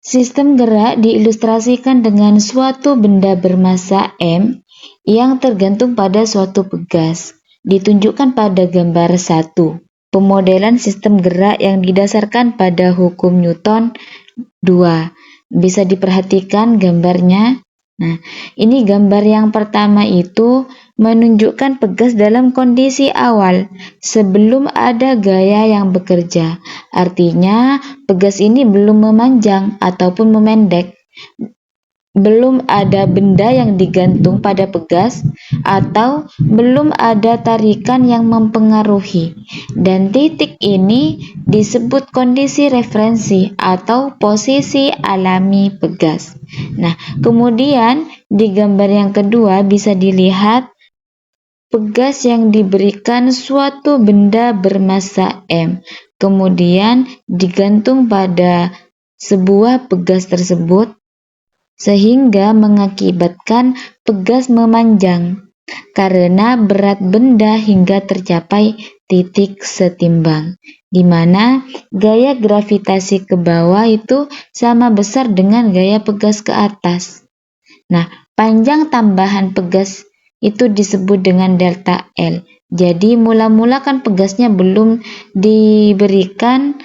Sistem gerak diilustrasikan dengan suatu benda bermassa M yang tergantung pada suatu pegas. Ditunjukkan pada gambar 1. Pemodelan sistem gerak yang didasarkan pada hukum Newton 2. Bisa diperhatikan gambarnya. Nah, ini gambar yang pertama itu menunjukkan pegas dalam kondisi awal sebelum ada gaya yang bekerja. Artinya, pegas ini belum memanjang ataupun memendek. Belum ada benda yang digantung pada pegas atau belum ada tarikan yang mempengaruhi. Dan titik ini disebut kondisi referensi atau posisi alami pegas. Nah, kemudian di gambar yang kedua bisa dilihat pegas yang diberikan suatu benda bermassa M, kemudian digantung pada sebuah pegas tersebut sehingga mengakibatkan pegas memanjang karena berat benda hingga tercapai titik setimbang, di mana gaya gravitasi ke bawah itu sama besar dengan gaya pegas ke atas. Nah, panjang tambahan pegas itu disebut dengan delta L. Jadi mula-mula kan pegasnya belum diberikan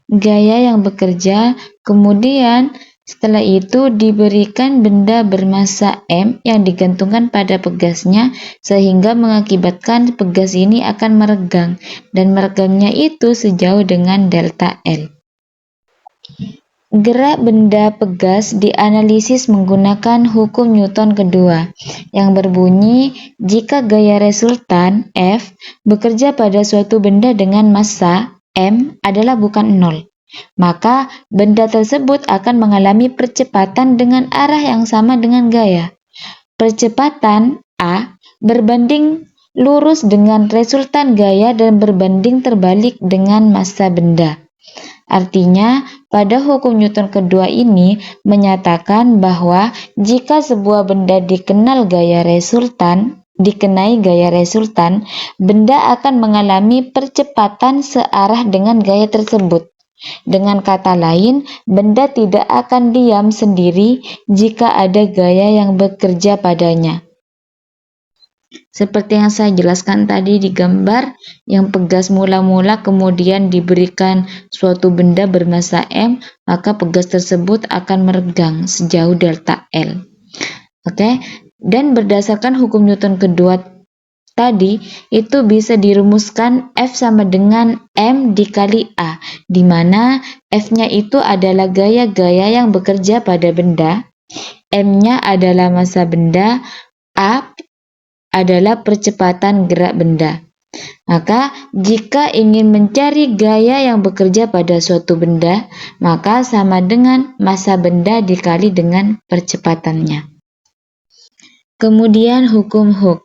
gaya yang bekerja, kemudian setelah itu diberikan benda bermassa M yang digantungkan pada pegasnya sehingga mengakibatkan pegas ini akan meregang, dan meregangnya itu sejauh dengan delta L. Gerak benda pegas dianalisis menggunakan hukum Newton kedua yang berbunyi jika gaya resultan F bekerja pada suatu benda dengan massa M adalah bukan 0, maka benda tersebut akan mengalami percepatan dengan arah yang sama dengan gaya. Percepatan A berbanding lurus dengan resultan gaya dan berbanding terbalik dengan massa benda. Artinya, pada hukum Newton kedua ini menyatakan bahwa jika sebuah benda dikenai gaya resultan, benda akan mengalami percepatan searah dengan gaya tersebut. Dengan kata lain, benda tidak akan diam sendiri jika ada gaya yang bekerja padanya. Seperti yang saya jelaskan tadi di gambar, yang pegas mula-mula kemudian diberikan suatu benda bermassa M, maka pegas tersebut akan meregang sejauh delta L. Oke, dan berdasarkan hukum Newton kedua tadi, itu bisa dirumuskan F sama dengan M dikali A, di mana F-nya itu adalah gaya-gaya yang bekerja pada benda, M-nya adalah massa benda, A adalah percepatan gerak benda. Maka, jika ingin mencari gaya yang bekerja pada suatu benda, maka sama dengan massa benda dikali dengan percepatannya. Kemudian hukum Hooke.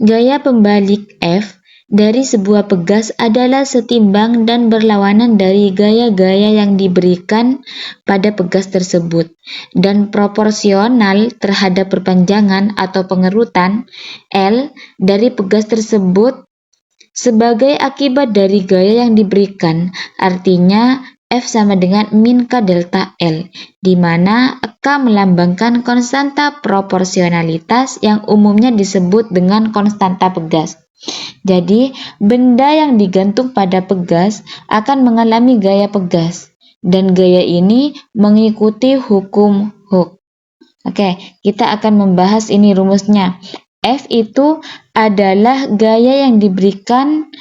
Gaya pembalik F dari sebuah pegas adalah setimbang dan berlawanan dari gaya-gaya yang diberikan pada pegas tersebut dan proporsional terhadap perpanjangan atau pengerutan L dari pegas tersebut sebagai akibat dari gaya yang diberikan. Artinya F sama dengan min K delta L, di mana K melambangkan konstanta proporsionalitas yang umumnya disebut dengan konstanta pegas. Jadi, benda yang digantung pada pegas akan mengalami gaya pegas, dan gaya ini mengikuti hukum Hooke. Oke, kita akan membahas ini rumusnya. F itu adalah gaya yang diberikan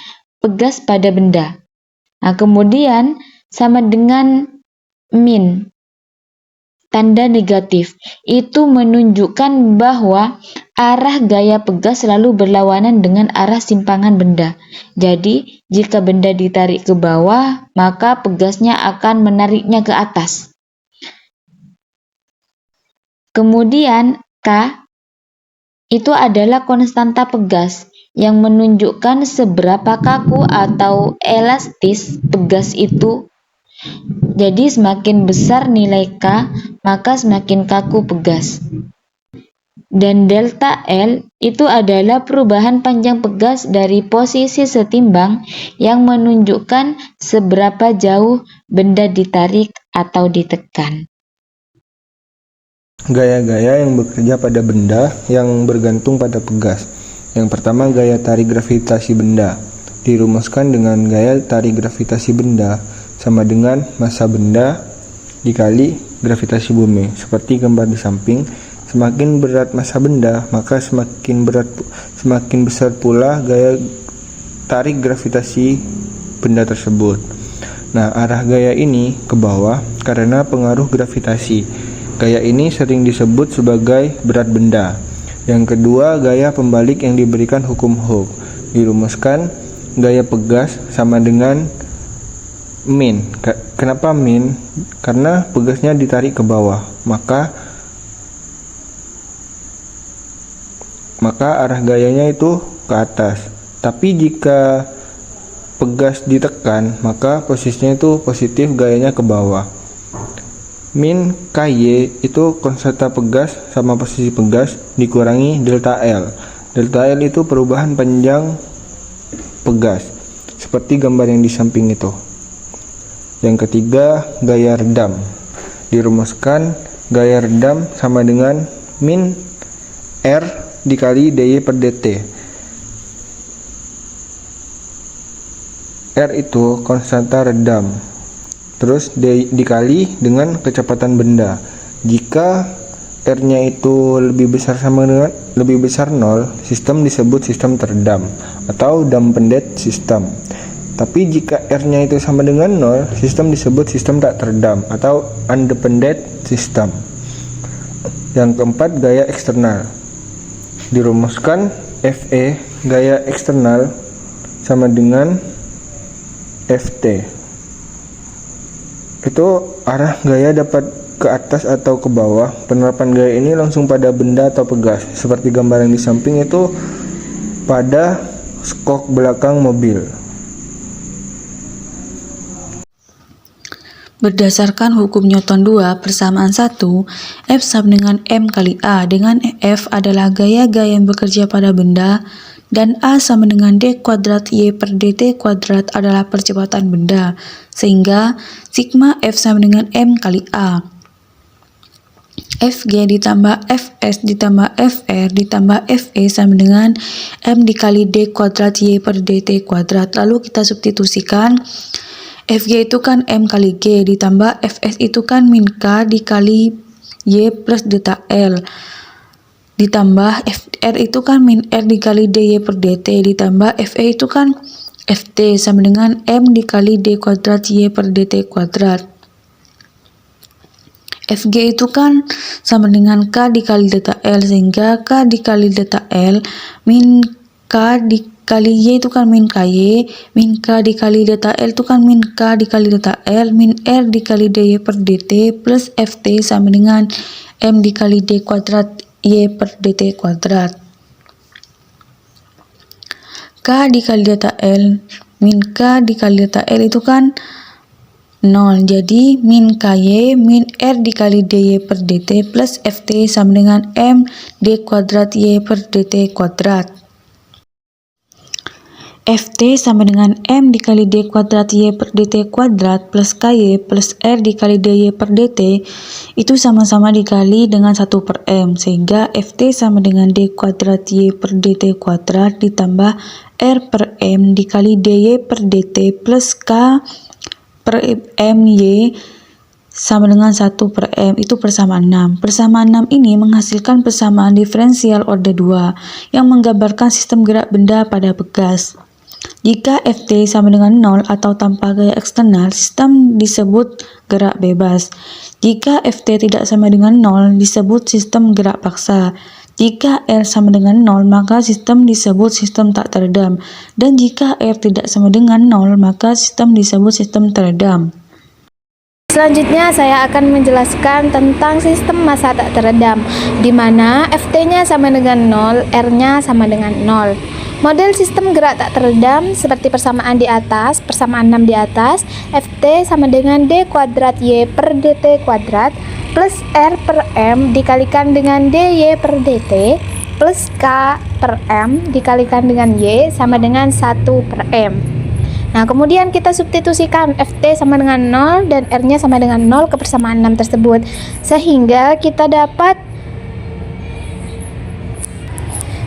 pegas pada benda. Nah, kemudian sama dengan min, tanda negatif. Itu menunjukkan bahwa arah gaya pegas selalu berlawanan dengan arah simpangan benda. Jadi, jika benda ditarik ke bawah, maka pegasnya akan menariknya ke atas. Kemudian, K itu adalah konstanta pegas yang menunjukkan seberapa kaku atau elastis pegas itu. Jadi semakin besar nilai K, maka semakin kaku pegas. Dan delta L itu adalah perubahan panjang pegas dari posisi setimbang yang menunjukkan seberapa jauh benda ditarik atau ditekan. Gaya-gaya yang bekerja pada benda yang bergantung pada pegas. Yang pertama, gaya tarik gravitasi benda. Dirumuskan dengan gaya tarik gravitasi benda sama dengan massa benda dikali gravitasi bumi. Seperti gambar di samping, semakin berat massa benda, maka semakin besar pula gaya tarik gravitasi benda tersebut. Nah, arah gaya ini ke bawah karena pengaruh gravitasi. Gaya ini sering disebut sebagai berat benda. Yang kedua, gaya pembalik yang diberikan hukum Hooke. Dirumuskan gaya pegas sama dengan min. Kenapa min? Karena pegasnya ditarik ke bawah, maka arah gayanya itu ke atas. Tapi jika pegas ditekan, maka posisinya itu positif, gayanya ke bawah. Min KY itu konstanta pegas sama posisi pegas dikurangi delta L. Delta L itu perubahan panjang pegas, seperti gambar yang di samping itu. Yang ketiga, gaya redam. Dirumuskan gaya redam sama dengan min R dikali dy per dt. R itu konstanta redam, terus dikali dengan kecepatan benda. Jika R-nya itu lebih besar 0, sistem disebut sistem teredam atau dampened system. Tapi jika R-nya itu sama dengan 0, sistem disebut sistem tak teredam atau undampened system. Yang keempat, gaya eksternal. Dirumuskan Fe gaya eksternal sama dengan Ft. Itu arah gaya dapat ke atas atau ke bawah. Penerapan gaya ini langsung pada benda atau pegas, seperti gambar yang di samping itu pada skok belakang mobil. Berdasarkan hukum Newton 2 persamaan 1, F sama dengan M kali A, dengan F adalah gaya-gaya yang bekerja pada benda, dan A sama dengan D kuadrat Y per dt kuadrat adalah percepatan benda, sehingga sigma F sama dengan M kali A. Fg ditambah Fs ditambah Fr ditambah Fe sama dengan M dikali D kuadrat Y per dt kuadrat. Lalu kita substitusikan. Fg itu kan M kali G ditambah Fs itu kan min K dikali Y plus delta L ditambah Fr itu kan min R dikali dy per dt ditambah Fe itu kan Ft sama dengan M dikali D kuadrat Y per dt kuadrat. Fg itu kan sama dengan K dikali delta L, sehingga K dikali delta L min K dikali Y itu kan min KY, min K dikali delta L itu kan min K dikali delta L, min R dikali dy per dt plus Ft sama dengan M dikali D kuadrat Y per dt kuadrat. K dikali delta L min K dikali delta L itu kan 0, jadi min KY min R dikali dy per dt plus Ft sama dengan M D kuadrat Y per dt kuadrat. Ft sama dengan M dikali D kuadrat Y per dt kuadrat plus KY plus R dikali dy per dt itu sama-sama dikali dengan 1 per M, sehingga Ft sama dengan D kuadrat Y per dt kuadrat ditambah R per M dikali dy per dt plus K per MY sama dengan 1 per M, itu persamaan 6. Persamaan 6 ini menghasilkan persamaan diferensial order 2 yang menggambarkan sistem gerak benda pada pegas. Jika Ft sama dengan 0 atau tanpa gaya eksternal, sistem disebut gerak bebas. Jika Ft tidak sama dengan 0, disebut sistem gerak paksa. Jika R sama dengan 0, maka sistem disebut sistem tak teredam. Dan jika R tidak sama dengan 0, maka sistem disebut sistem teredam. Selanjutnya saya akan menjelaskan tentang sistem massa tak teredam, di mana Ft-nya sama dengan 0, R-nya sama dengan 0. Model sistem gerak tak teredam seperti persamaan di atas, persamaan 6 di atas, Ft sama dengan D kuadrat Y per dt kuadrat plus R per M dikalikan dengan dy per dt plus K per M dikalikan dengan Y sama dengan 1 per M. Nah, kemudian kita substitusikan Ft sama dengan 0 dan R-nya sama dengan 0 ke persamaan 6 tersebut. Sehingga kita dapat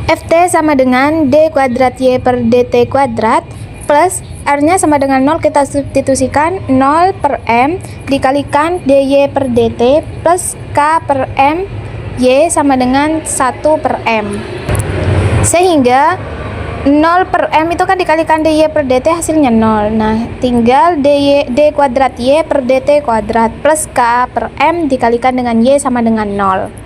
Ft sama dengan d kuadrat y per dt kuadrat plus R-nya sama dengan 0, kita substitusikan 0 per M dikalikan dy per dt plus k per M y sama dengan 1 per M. Sehingga 0 per M itu kan dikalikan dy per dt hasilnya 0. Nah, tinggal d kuadrat y per dt kuadrat plus k per M dikalikan dengan y sama dengan 0.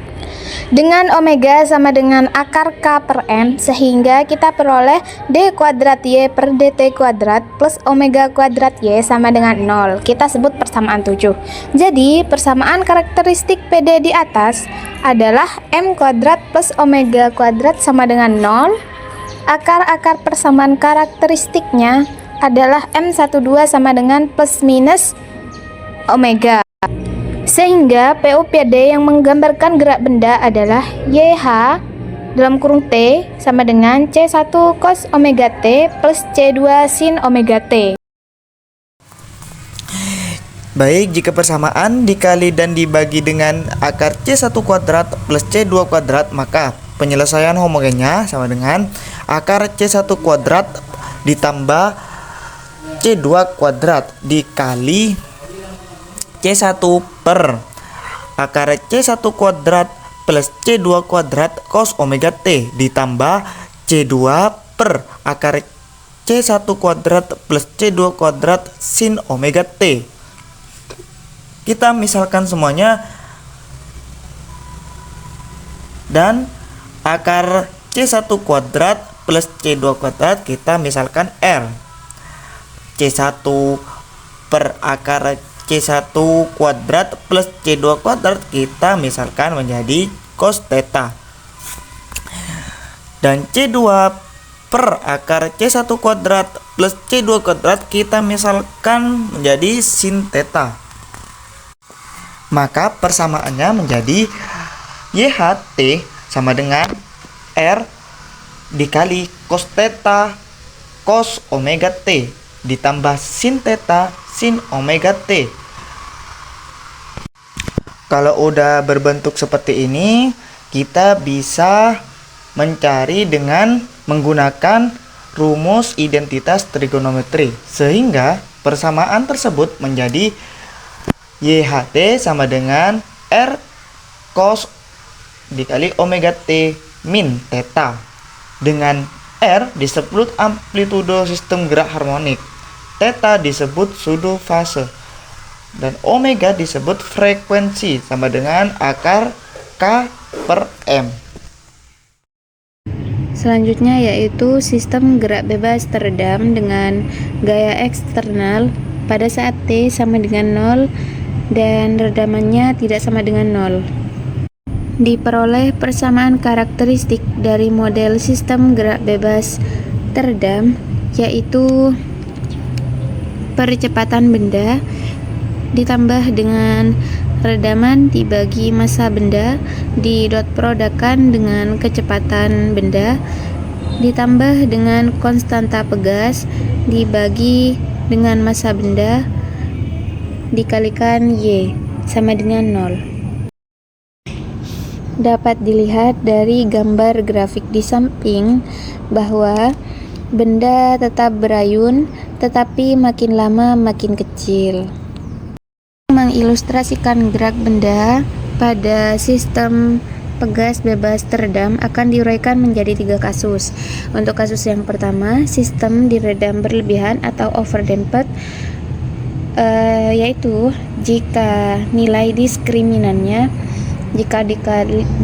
Dengan omega sama dengan akar k per M, sehingga kita peroleh d kuadrat y per dt kuadrat plus omega kuadrat y sama dengan 0. Kita sebut persamaan 7. Jadi, persamaan karakteristik PD di atas adalah M kuadrat plus omega kuadrat sama dengan 0. Akar-akar persamaan karakteristiknya adalah M12 sama dengan plus minus omega. Sehingga PUPD yang menggambarkan gerak benda adalah YH dalam kurung T sama dengan C1 cos omega T plus C2 sin omega T. Baik, jika persamaan dikali dan dibagi dengan akar C1 kuadrat plus C2 kuadrat, maka penyelesaian homogennya sama dengan akar C1 kuadrat ditambah C2 kuadrat dikali C1 per akar C1 kuadrat plus C2 kuadrat cos omega T ditambah C2 per akar C1 kuadrat plus C2 kuadrat sin omega T. Kita misalkan semuanya, dan akar C1 kuadrat plus C2 kuadrat kita misalkan R. C1 per akar C1 kuadrat plus C2 kuadrat kita misalkan menjadi cos theta. Dan C2 per akar C1 kuadrat plus C2 kuadrat kita misalkan menjadi sin theta. Maka persamaannya menjadi YHT sama dengan R dikali cos theta cos omega T ditambah sin theta sin omega T. Kalau udah berbentuk seperti ini, kita bisa mencari dengan menggunakan rumus identitas trigonometri, sehingga persamaan tersebut menjadi YHT sama dengan R cos dikali omega T min theta. Dengan R disebut amplitudo sistem gerak harmonik, theta disebut pseudo fase, dan omega disebut frekuensi sama dengan akar K per M. Selanjutnya yaitu sistem gerak bebas teredam dengan gaya eksternal pada saat T sama dengan 0 dan redamannya tidak sama dengan 0. Diperoleh persamaan karakteristik dari model sistem gerak bebas teredam, yaitu percepatan benda ditambah dengan redaman dibagi massa benda di dot produkkan dengan kecepatan benda ditambah dengan konstanta pegas dibagi dengan massa benda dikalikan Y sama dengan 0. Dapat dilihat dari gambar grafik di samping bahwa benda tetap berayun tetapi makin lama makin kecil. Mengilustrasikan gerak benda pada sistem pegas bebas teredam akan diuraikan menjadi 3 kasus. Untuk kasus yang pertama, sistem diredam berlebihan atau overdamped, yaitu jika nilai diskriminannya jika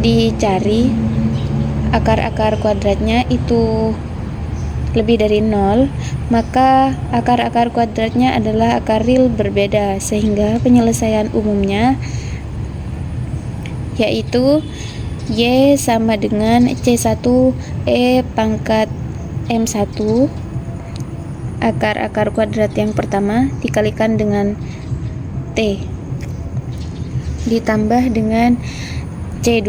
dicari akar-akar kuadratnya itu lebih dari 0, maka akar-akar kuadratnya adalah akar real berbeda, sehingga penyelesaian umumnya yaitu Y sama dengan C1 E pangkat M1 akar-akar kuadrat yang pertama dikalikan dengan T ditambah dengan C2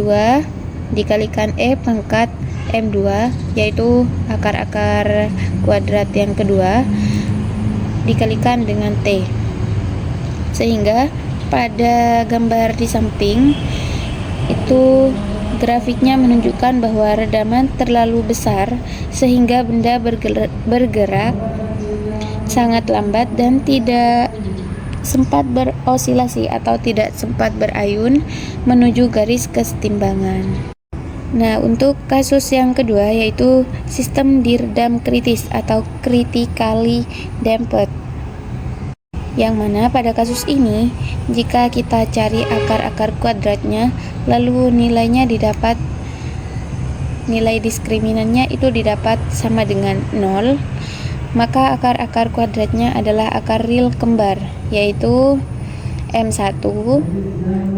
dikalikan E pangkat M2 yaitu akar-akar kuadrat yang kedua dikalikan dengan T. Sehingga pada gambar di samping itu grafiknya menunjukkan bahwa redaman terlalu besar sehingga benda bergerak sangat lambat dan tidak sempat berosilasi atau tidak sempat berayun menuju garis kesetimbangan. Nah, untuk kasus yang kedua yaitu sistem diredam kritis atau critically damped, yang mana pada kasus ini jika kita cari akar-akar kuadratnya lalu nilai diskriminannya itu didapat sama dengan 0, maka akar-akar kuadratnya adalah akar real kembar, yaitu M1.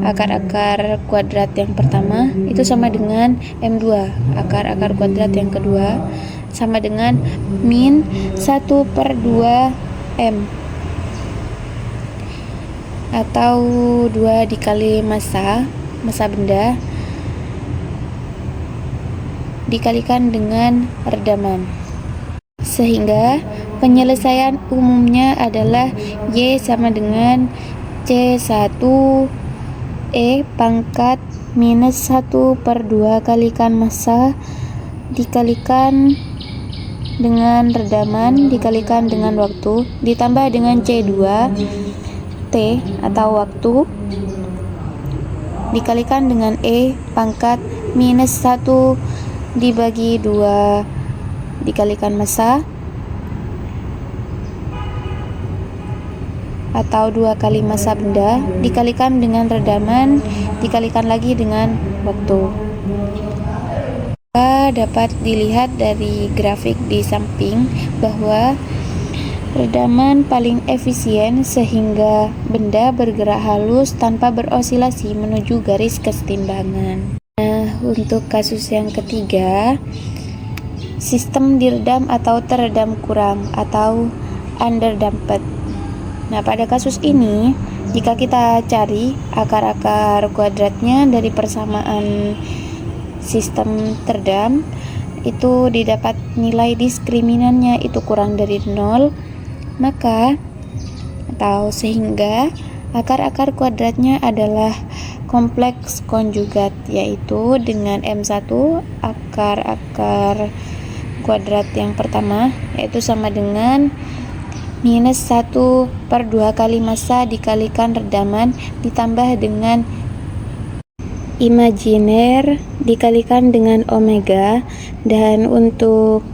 Akar-akar kuadrat yang pertama itu sama dengan M2. Akar-akar kuadrat yang kedua sama dengan min 1/2 M, atau 2 dikali massa benda dikalikan dengan redaman. Sehingga penyelesaian umumnya adalah Y sama dengan C1 E pangkat minus 1/2 kalikan massa dikalikan dengan redaman dikalikan dengan waktu ditambah dengan C2 T atau waktu dikalikan dengan E pangkat minus 1 dibagi 2 dikalikan massa atau 2 kali massa benda dikalikan dengan redaman dikalikan lagi dengan waktu. Dapat dilihat dari grafik di samping bahwa redaman paling efisien sehingga benda bergerak halus tanpa berosilasi menuju garis kesetimbangan. Nah, untuk kasus yang ketiga, sistem diredam atau teredam kurang atau underdamped. Nah, pada kasus ini jika kita cari akar-akar kuadratnya dari persamaan sistem teredam itu didapat nilai diskriminannya itu kurang dari 0, maka atau sehingga akar-akar kuadratnya adalah kompleks konjugat, yaitu dengan M1 akar-akar kuadrat yang pertama yaitu sama dengan minus 1/2 kali massa dikalikan redaman ditambah dengan imajiner dikalikan dengan omega, dan untuk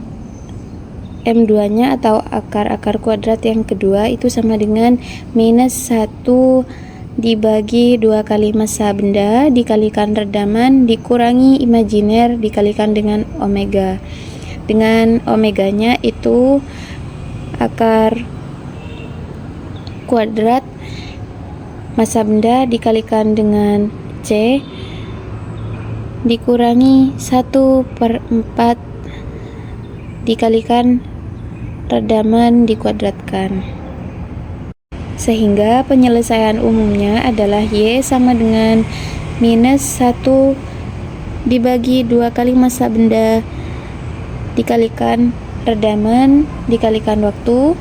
M2 nya atau akar-akar kuadrat yang kedua itu sama dengan minus 1 dibagi 2 kali massa benda dikalikan redaman dikurangi imajiner dikalikan dengan omega. Dengan omeganya itu akar kuadrat massa benda dikalikan dengan C dikurangi 1/4 dikalikan redaman dikuadratkan. Sehingga penyelesaian umumnya adalah Y sama dengan minus 1 dibagi 2 kali massa benda dikalikan redaman dikalikan waktu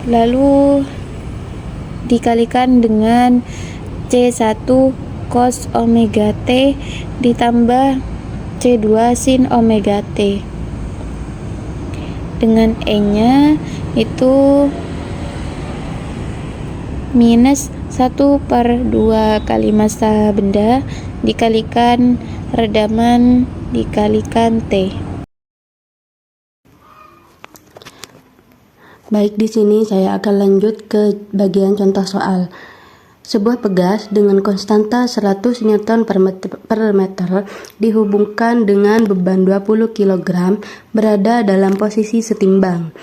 lalu dikalikan dengan C1 cos omega T ditambah C2 sin omega T. Dengan E nya itu minus 1/2 kali massa benda dikalikan redaman dikalikan T. Baik, di sini saya akan lanjut ke bagian contoh soal. Sebuah pegas dengan konstanta 100 Newton per meter dihubungkan dengan beban 20 kg berada dalam posisi setimbang.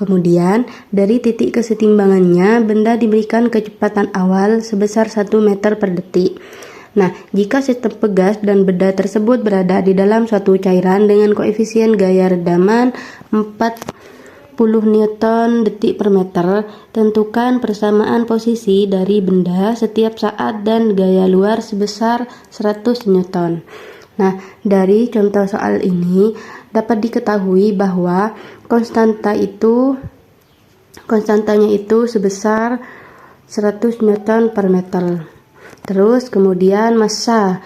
Kemudian, dari titik kesetimbangannya, benda diberikan kecepatan awal sebesar 1 meter per detik. Nah, jika sistem pegas dan benda tersebut berada di dalam suatu cairan dengan koefisien gaya redaman 40 Newton detik per meter, tentukan persamaan posisi dari benda setiap saat dan gaya luar sebesar 100 Newton. Nah, dari contoh soal ini dapat diketahui bahwa konstanta itu konstantanya itu sebesar 100 Newton per meter. Terus kemudian massa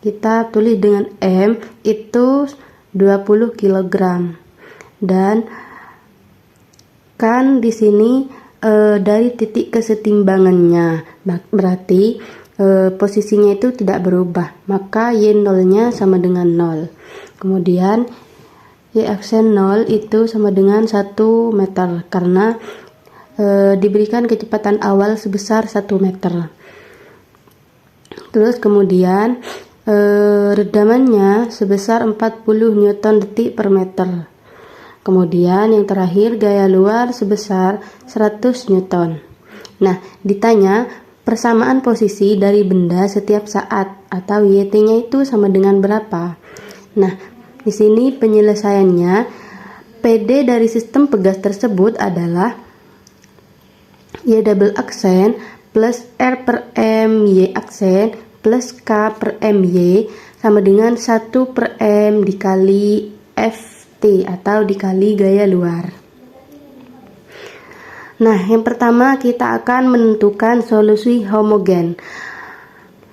kita tulis dengan M itu 20 kg. Dan kan di sini dari titik kesetimbangannya berarti posisinya itu tidak berubah, maka Y0-nya sama dengan 0. Kemudian Y aksen 0 itu sama dengan 1 meter karena diberikan kecepatan awal sebesar 1 meter. Terus kemudian redamannya sebesar 40 Newton detik per meter. Kemudian yang terakhir gaya luar sebesar 100 Newton. Nah, ditanya persamaan posisi dari benda setiap saat atau YT-nya itu sama dengan berapa? Nah, di sini penyelesaiannya PD dari sistem pegas tersebut adalah Y double aksen plus R per M Y aksen plus K per M Y sama dengan 1 per M dikali FT atau dikali gaya luar. Nah, yang pertama kita akan menentukan solusi homogen.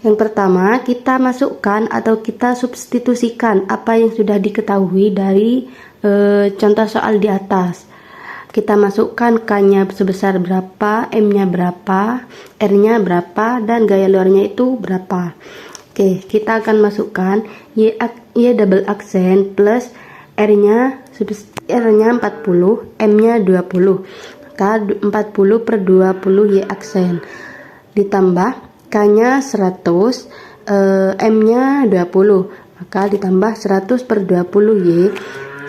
Yang pertama kita masukkan atau kita substitusikan apa yang sudah diketahui dari contoh soal di atas. Kita masukkan K-nya sebesar berapa, M-nya berapa, R-nya berapa, dan gaya luarnya itu berapa. Oke, kita akan masukkan Y double aksen plus R-nya 40, M-nya 20. Maka 40 per 20 Y aksen. Ditambah K-nya 100, M-nya 20. Maka ditambah 100 per 20 Y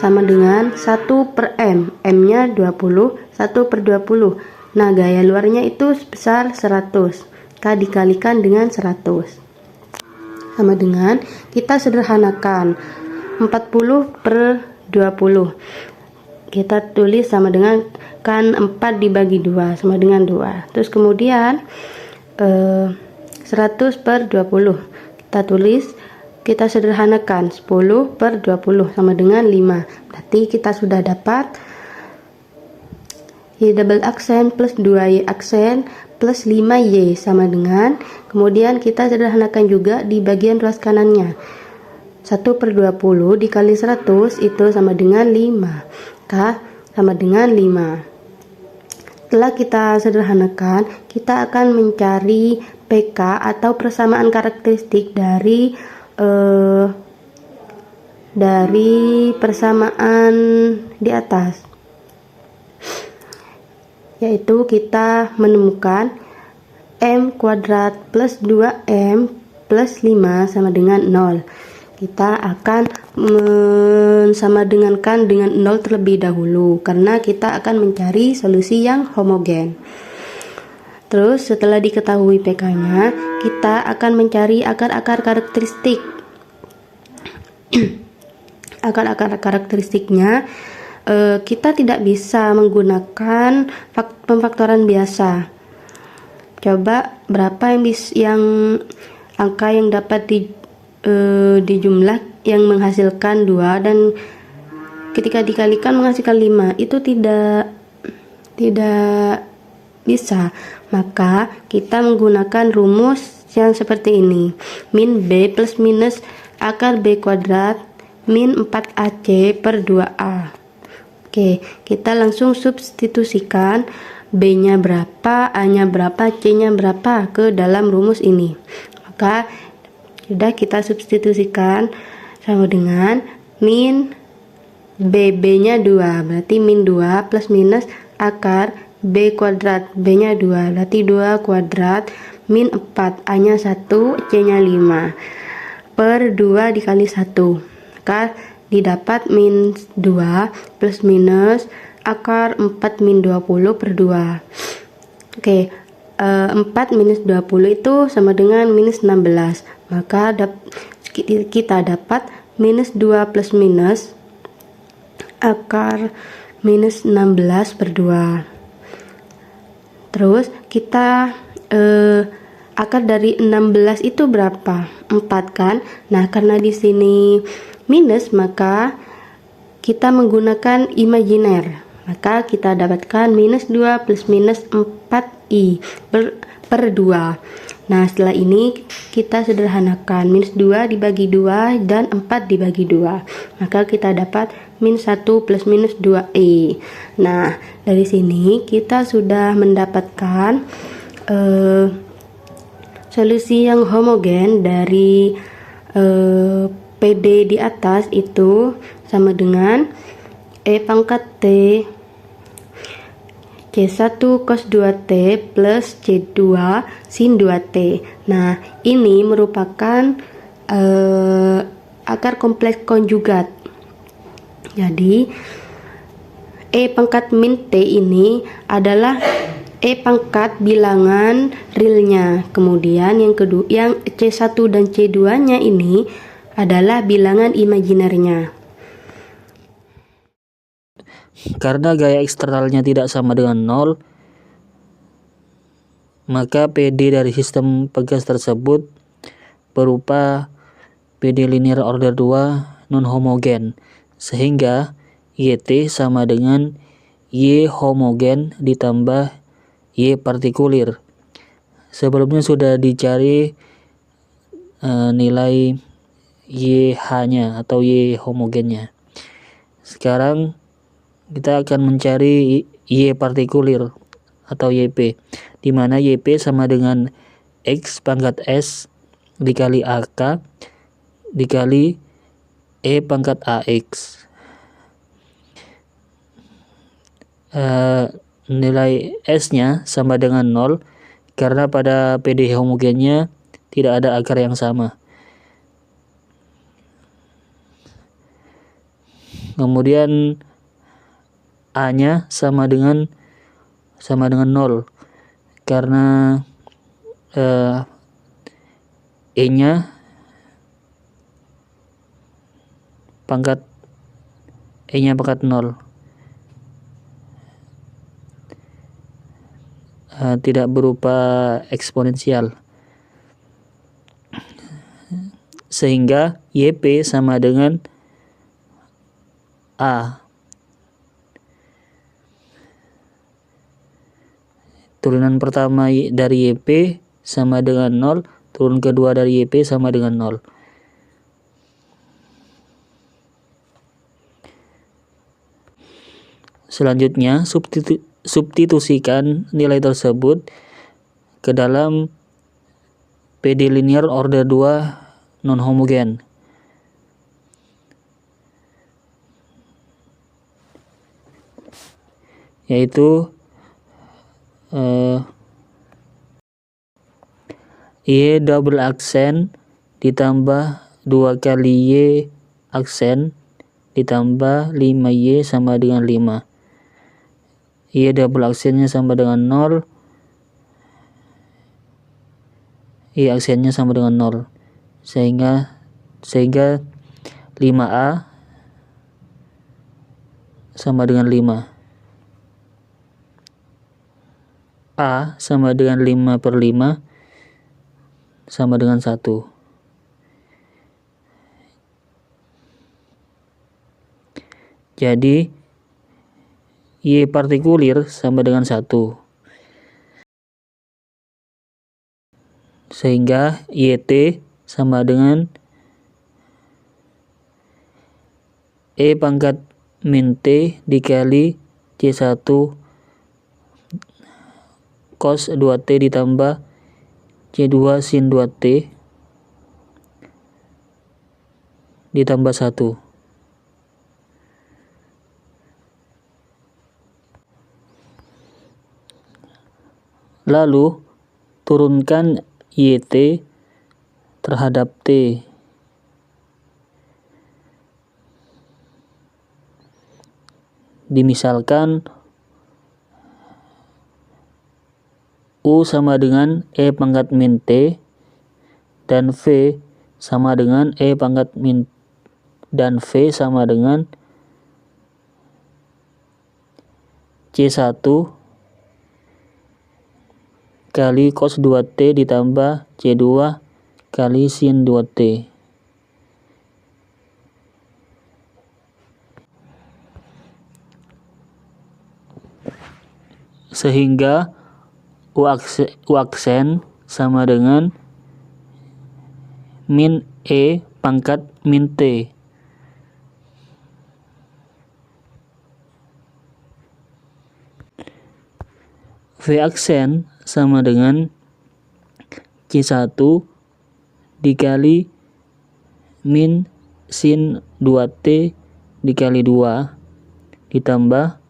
sama dengan 1 per M. M-nya 20, 1 per 20. Nah, gaya luarnya itu sebesar 100. K dikalikan dengan 100. Sama dengan kita sederhanakan 40 per 20. Kita tulis sama dengan kan 4 dibagi 2 sama dengan 2. Terus kemudian 100 per 20. Kita sederhanakan 10 per 20 sama dengan 5. Berarti kita sudah dapat Y double aksen plus 2Y aksen plus 5Y sama dengan, kemudian kita sederhanakan juga di bagian ruas kanannya. 1 per 20 dikali 100 itu sama dengan 5. K sama dengan 5. Setelah kita sederhanakan, kita akan mencari PK atau persamaan karakteristik dari persamaan di atas. Yaitu kita menemukan M kuadrat plus 2M plus 5 sama dengan 0. Kita akan sama dengankan dengan 0 terlebih dahulu karena kita akan mencari solusi yang homogen. Terus setelah diketahui PK-nya, kita akan mencari akar-akar karakteristik. Akar-akar karakteristiknya kita tidak bisa menggunakan pemfaktoran biasa. Coba berapa yang angka yang dapat dijumlah yang menghasilkan 2 dan ketika dikalikan menghasilkan 5. Itu tidak bisa. Maka kita menggunakan rumus yang seperti ini. Min B plus minus akar B kuadrat min 4AC per 2A. Oke, kita langsung substitusikan B-nya berapa, A-nya berapa, C-nya berapa ke dalam rumus ini. Maka sudah kita substitusikan sama dengan min B-nya 2, berarti min 2 plus minus akar B kuadrat, B-nya 2, berarti 2 kuadrat min 4, A-nya 1, C-nya 5 per 2 dikali 1. Maka didapat min 2 plus minus akar 4 min 20 per 2. Oke, 4 minus 20 itu sama dengan minus 16. Maka kita dapat minus 2 plus minus akar minus 16 per 2. Terus kita akar dari 16 itu berapa? 4 kan? Nah, karena di sini minus, maka kita menggunakan imajiner. Maka kita dapatkan minus 2 plus minus 4i per 2. Nah, setelah ini kita sederhanakan. Minus 2 dibagi 2 dan 4 dibagi 2. Maka kita dapat minus 1 plus minus 2i. Nah, dari sini kita sudah mendapatkan solusi yang homogen dari PD di atas itu sama dengan E pangkat T C1 cos 2T plus C2 sin 2T. Nah, ini merupakan akar kompleks konjugat. Jadi, E pangkat min T ini adalah E pangkat bilangan realnya. Kemudian yang kedua, yang C1 dan C2-nya ini adalah bilangan imajinernya. Karena gaya eksternalnya tidak sama dengan 0, maka PD dari sistem pegas tersebut berupa PD linear order 2 non homogen, sehingga YT sama dengan Y homogen ditambah Y partikulir. Sebelumnya sudah dicari nilai YH-nya atau Y homogennya. Sekarang kita akan mencari Y partikulir atau YP, di mana YP sama dengan X pangkat S dikali AK dikali E pangkat AX. Nilai S-nya sama dengan 0 karena pada PD homogennya tidak ada akar yang sama. Kemudian A-nya sama dengan 0 karena E-nya pangkat 0. Tidak berupa eksponensial, sehingga YP sama dengan A. Turunan pertama dari YP sama dengan 0, turun kedua dari YP sama dengan 0. Selanjutnya, substitusikan nilai tersebut ke dalam PD linear order 2 non homogen. Yaitu Y double aksen ditambah 2 kali Y aksen ditambah 5Y sama dengan 5. Y double aksennya sama dengan 0, Y aksennya sama dengan 0, sehingga 5A sama dengan 5. A sama dengan 5 per 5 sama dengan 1. Jadi Y partikulir sama dengan 1. Sehingga YT sama dengan E pangkat min T dikali C1 cos 2T ditambah C2 sin 2T ditambah 1. Lalu turunkan YT terhadap T. Dimisalkan U sama dengan E pangkat min T dan V sama dengan E pangkat min dan V sama dengan C1 kali cos 2T ditambah C2 kali sin 2T. sehingga U aksen sama dengan min E pangkat min T. V aksen sama dengan C1 dikali min sin 2T dikali 2 ditambah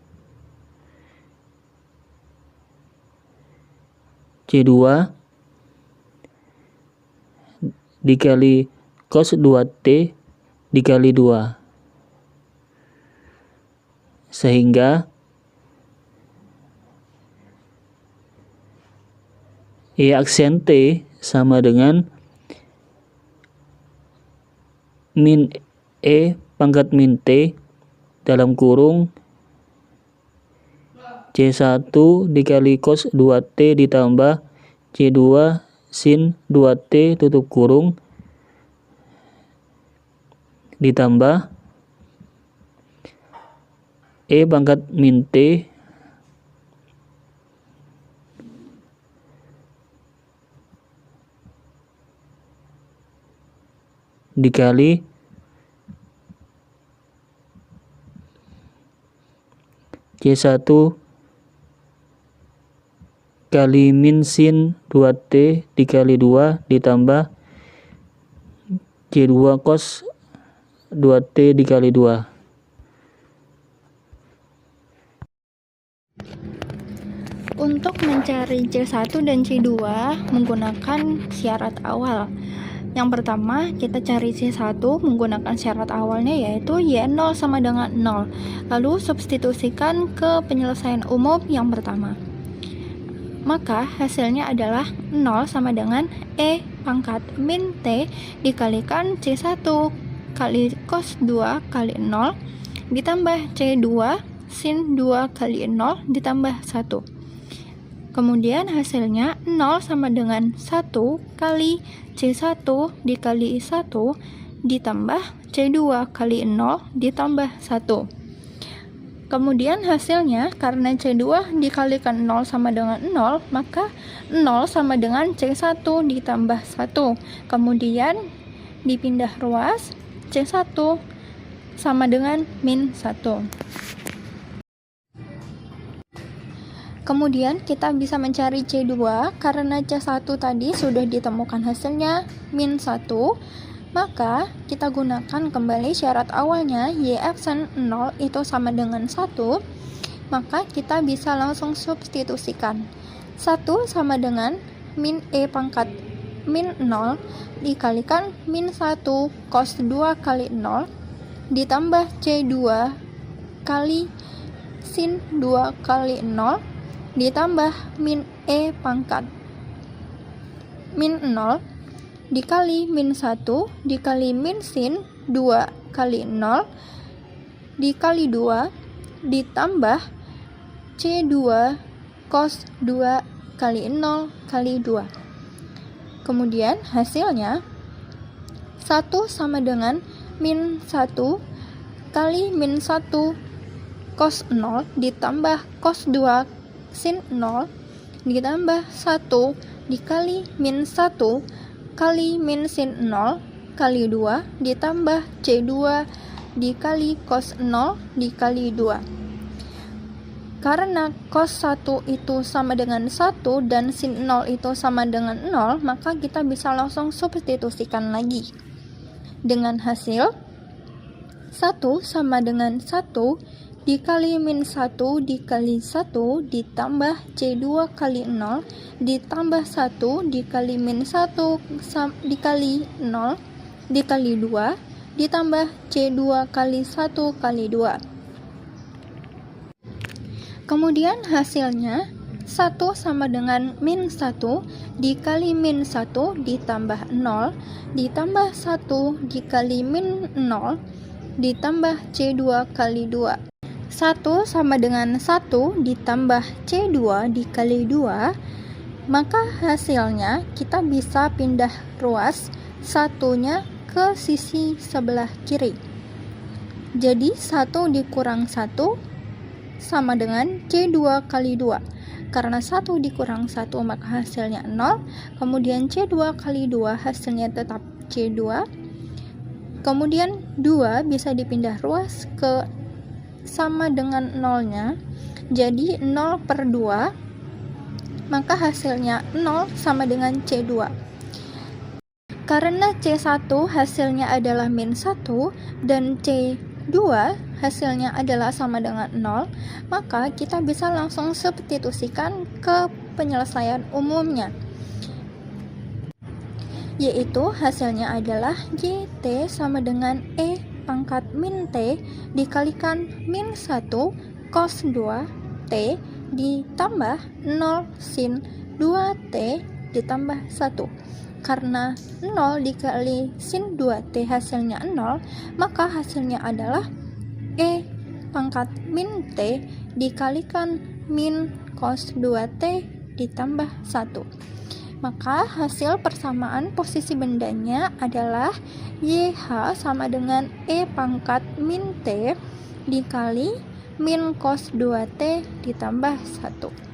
C2 dikali cos 2T dikali 2 sehingga E aksen T sama dengan min E pangkat min T dalam kurung C1 dikali cos 2T ditambah C2 sin 2T tutup kurung ditambah E pangkat min T dikali C1 kali min sin 2T dikali 2 ditambah C2 cos 2T dikali 2. Untuk mencari C1 dan C2 menggunakan syarat awal. Yang pertama, kita cari C1 menggunakan syarat awalnya yaitu Y0 sama dengan 0. Lalu substitusikan ke penyelesaian umum yang pertama. Maka hasilnya adalah 0 sama dengan E pangkat min T dikalikan C1 kali cos 2 kali 0 ditambah C2 sin 2 kali 0 ditambah 1. Kemudian hasilnya 0 sama dengan 1 kali C1 dikali 1 ditambah C2 kali 0 ditambah 1. Kemudian hasilnya karena C2 dikalikan 0 sama dengan 0, maka 0 sama dengan C1 ditambah 1. Kemudian dipindah ruas, C1 sama dengan min 1. Kemudian kita bisa mencari C2 karena C1 tadi sudah ditemukan hasilnya min 1, maka kita gunakan kembali syarat awalnya Y aksen 0 itu sama dengan 1, maka kita bisa langsung substitusikan. 1 sama dengan min E pangkat min 0 dikalikan min 1 cos 2 kali 0 ditambah C2 kali sin 2 kali 0 ditambah min E pangkat min 0 dikali min 1 dikali min sin 2 kali 0 dikali 2 ditambah C2 cos 2 kali 0 kali 2. Kemudian hasilnya 1 sama dengan min 1 kali min 1 cos 0 ditambah cos 2 sin 0 ditambah 1 dikali min 1 kali min sin 0 kali 2 ditambah C2 dikali cos 0 dikali 2. Karena cos 1 itu sama dengan 1 dan sin 0 itu sama dengan 0, maka kita bisa langsung substitusikan lagi. Dengan hasil 1 sama dengan 1 dikali min 1 dikali 1 ditambah C2 kali 0 ditambah 1 dikali min 1 dikali 0 dikali 2 ditambah C2 kali 1 kali 2. Kemudian hasilnya 1 sama dengan min 1 dikali min 1 ditambah 0 ditambah 1 dikali min 0 ditambah C2 kali 2. 1 sama dengan 1 ditambah C2 dikali 2, maka hasilnya kita bisa pindah ruas satunya ke sisi sebelah kiri. Jadi 1 dikurang 1 sama dengan C2 kali 2. Karena 1 dikurang 1 maka hasilnya 0. Kemudian C2 kali 2 hasilnya tetap C2. Kemudian 2 bisa dipindah ruas ke sama dengan 0-nya. Jadi 0 per 2, maka hasilnya 0 sama dengan C2. Karena C1 hasilnya adalah min 1 dan C2 hasilnya adalah sama dengan 0, maka kita bisa langsung substitusikan ke penyelesaian umumnya, yaitu hasilnya adalah YT sama dengan E pangkat min T dikalikan min 1 cos 2T ditambah 0 sin 2T ditambah 1. Karena 0 dikali sin 2T hasilnya 0, maka hasilnya adalah E pangkat min T dikalikan min cos 2T ditambah 1. Maka hasil persamaan posisi bendanya adalah YH sama dengan E pangkat min T dikali min cos 2T ditambah 1.